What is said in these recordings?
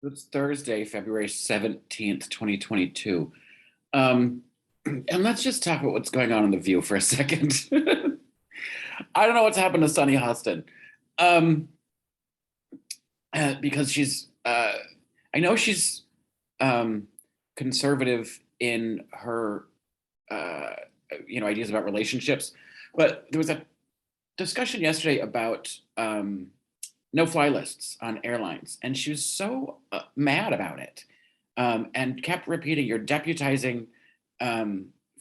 It's Thursday, February 17th, 2022. Um, and let's just talk about what's going on in The View for a second. I don't know what's happened to Sunny Hostin. Um, because I know she's conservative in her, uh, ideas about relationships, but there was a discussion yesterday about no-fly lists on airlines, and she was so mad about it, and kept repeating, "You're deputizing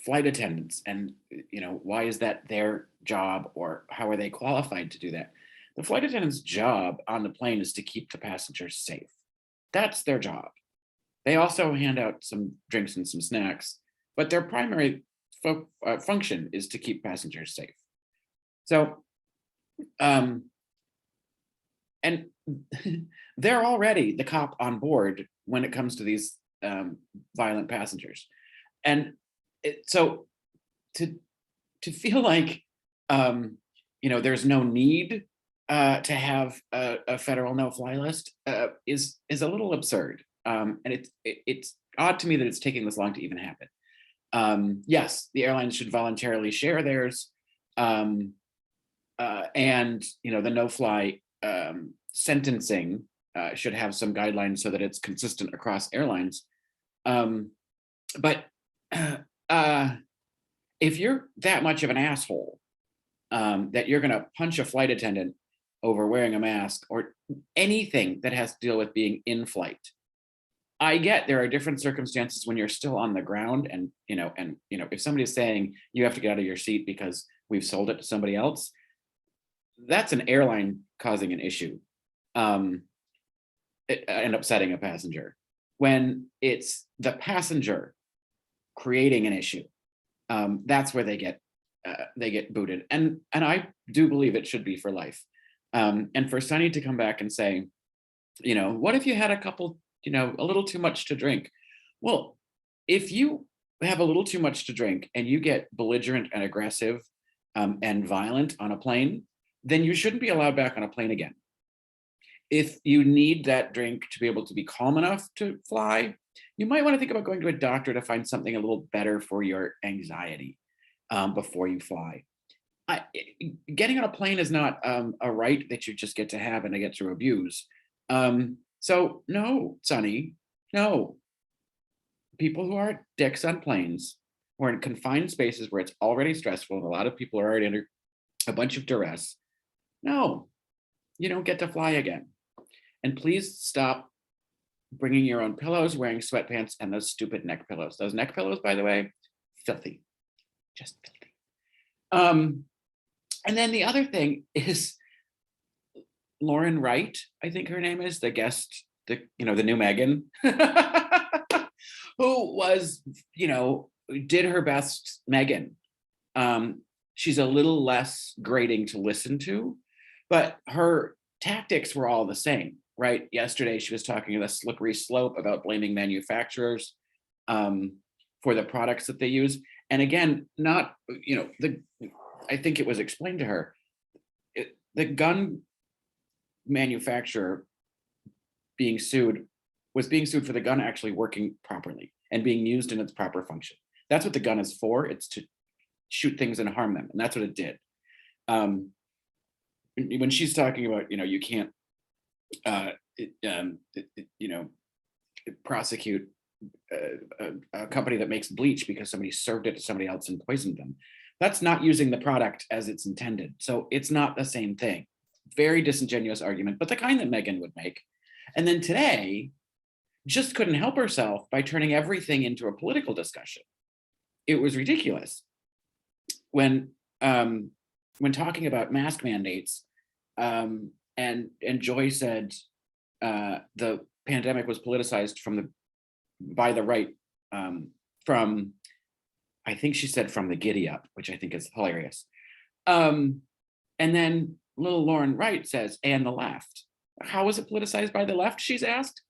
flight attendants, and why is that their job, or how are they qualified to do that?" The flight attendant's job on the plane is to keep the passengers safe. That's their job. They also hand out some drinks and some snacks, but their primary function is to keep passengers safe. So, um, and they're already the cop on board when it comes to these violent passengers. And so to feel like there's no need to have a federal no-fly list is a little absurd, and it's odd to me that it's taking this long to even happen. Yes, the airlines should voluntarily share theirs, and the no-fly sentencing should have some guidelines so that it's consistent across airlines. But if you're that much of an asshole that you're going to punch a flight attendant over wearing a mask or anything that has to deal with being in flight, I get there are different circumstances when you're still on the ground, and if somebody's saying you have to get out of your seat because we've sold it to somebody else, that's an airline causing an issue and upsetting a passenger. When it's the passenger creating an issue, that's where they get booted, and I do believe it should be for life. And for Sunny to come back and say, what if you had a couple, a little too much to drink? Well, if you have a little too much to drink and you get belligerent and aggressive and violent on a plane, then you shouldn't be allowed back on a plane again. If you need that drink to be able to be calm enough to fly, you might want to think about going to a doctor to find something a little better for your anxiety before you fly. Getting on a plane is not a right that you just get to have and I get to abuse. So no, Sonny, no. People who are dicks on planes, who are in confined spaces where it's already stressful and a lot of people are already under a bunch of duress, no, you don't get to fly again. And please stop bringing your own pillows, wearing sweatpants, and those stupid neck pillows. Those neck pillows, by the way, filthy, just filthy. And then the other thing is Lauren Wright, I think her name is, the guest, the new Meghan, who was, did her best Meghan. She's a little less grating to listen to, but her tactics were all the same, right? Yesterday, she was talking about a slippery slope about blaming manufacturers for the products that they use. And again, I think it was explained to her, the gun manufacturer was being sued for the gun actually working properly and being used in its proper function. That's what the gun is for. It's to shoot things and harm them. And that's what it did. When she's talking about, you can't, prosecute a company that makes bleach because somebody served it to somebody else and poisoned them. That's not using the product as it's intended. So it's not the same thing. Very disingenuous argument, but the kind that Meghan would make. And then today, just couldn't help herself by turning everything into a political discussion. It was ridiculous. When talking about mask mandates, and Joy said the pandemic was politicized by the right, from, I think she said, from the giddy up, which I think is hilarious. And then little Lauren Wright says, and the left. How was it politicized by the left, she's asked?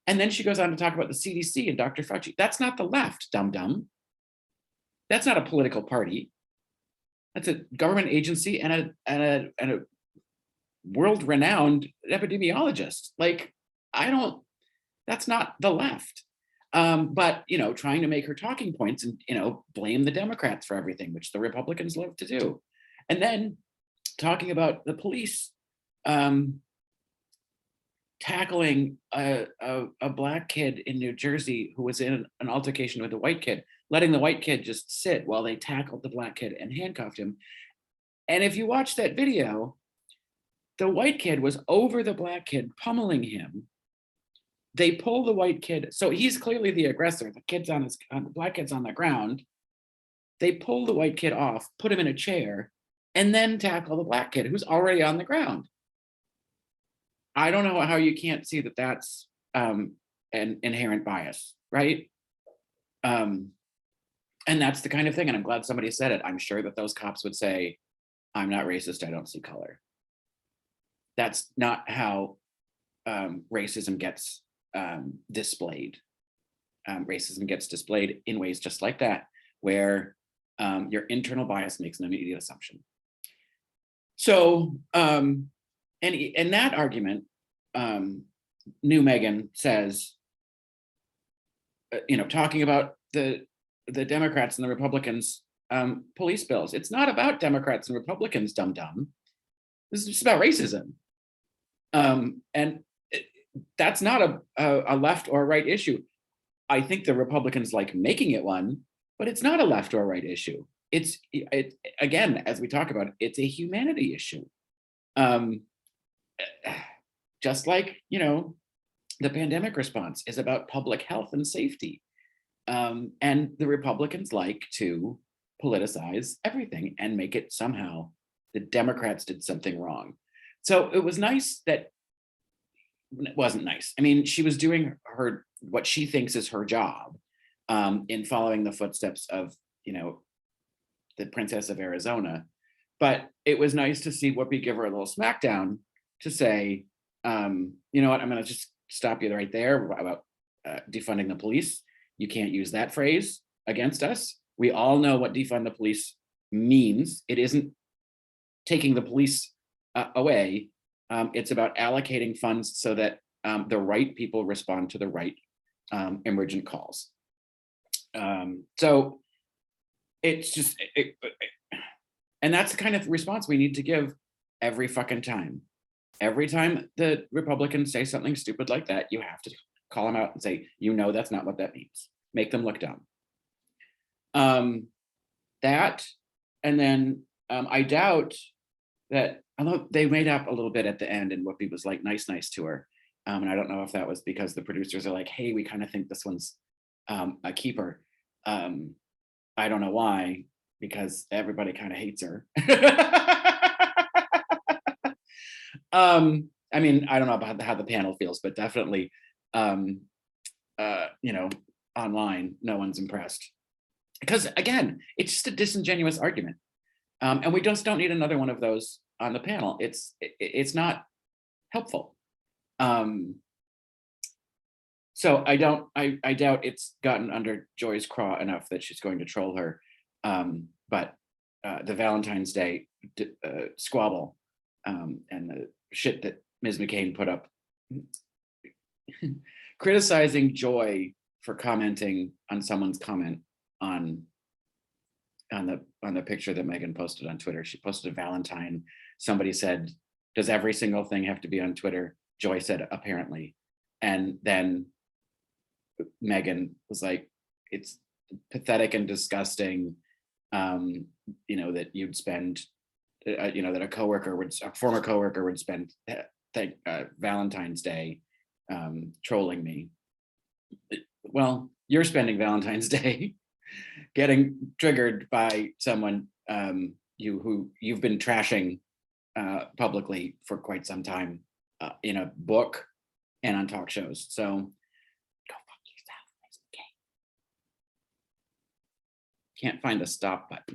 And then she goes on to talk about the CDC and Dr. Fauci. That's not the left, dum-dum. That's not a political party. That's a government agency and a world-renowned epidemiologist. Like, I don't That's not the left. But trying to make her talking points and blame the Democrats for everything, which the Republicans love to do, and then talking about the police tackling a black kid in New Jersey who was in an altercation with a white kid, letting the white kid just sit while they tackled the black kid and handcuffed him. And if you watch that video, the white kid was over the black kid, pummeling him. They pull the white kid, so he's clearly the aggressor. The black kid's on the ground. They pull the white kid off, put him in a chair, and then tackle the black kid who's already on the ground. I don't know how you can't see that that's an inherent bias, right? And that's the kind of thing, and I'm glad somebody said it. I'm sure that those cops would say, I'm not racist, I don't see color. That's not how racism gets displayed. Racism ggets displayed in ways just like that, where your internal bias makes an immediate assumption. So, and in that argument, new Meghan says, talking about the Democrats and the Republicans police bills. It's not about Democrats and Republicans, dum-dum. This is just about racism. And that's not a left or right issue. I think the Republicans like making it one, but it's not a left or right issue. It's again, as we talk about, it's a humanity issue. Just like, the pandemic response is about public health and safety. And the Republicans like to politicize everything and make it somehow the Democrats did something wrong. So it was nice that, it wasn't nice. I mean, she was doing what she thinks is her job in following the footsteps of, the Princess of Arizona. But it was nice to see Whoopi give her a little smackdown to say, you know what, I'm going to just stop you right there about defunding the police. You can't use that phrase against us. We all know what defund the police means. It isn't taking the police away. It's about allocating funds so that the right people respond to the right emergent calls. So it's just, and that's the kind of response we need to give every fucking time. Every time the Republicans say something stupid like that, you have to call them out and say, that's not what that means. Make them look dumb. That, and then I doubt that, although they made up a little bit at the end and Whoopi was like nice to her. And I don't know if that was because the producers are like, hey, we kind of think this one's a keeper. I don't know why, because everybody kind of hates her. I mean, I don't know about how the panel feels, but definitely, online, no one's impressed. Because again, it's just a disingenuous argument. And we just don't need another one of those on the panel. It's not helpful. So I doubt it's gotten under Joy's craw enough that she's going to troll her. But the Valentine's Day squabble and the shit that Ms. McCain put up, criticizing Joy for commenting on someone's comment on the picture that Meghan posted on Twitter. She posted a Valentine. Somebody said, does every single thing have to be on Twitter? Joy said, apparently. And then Meghan was like, it's pathetic and disgusting, that you'd spend, that a former coworker would spend Valentine's Day trolling me. Well, you're spending Valentine's Day getting triggered by someone who you've been trashing publicly for quite some time in a book and on talk shows. So go fuck yourself. Can't find the stop button.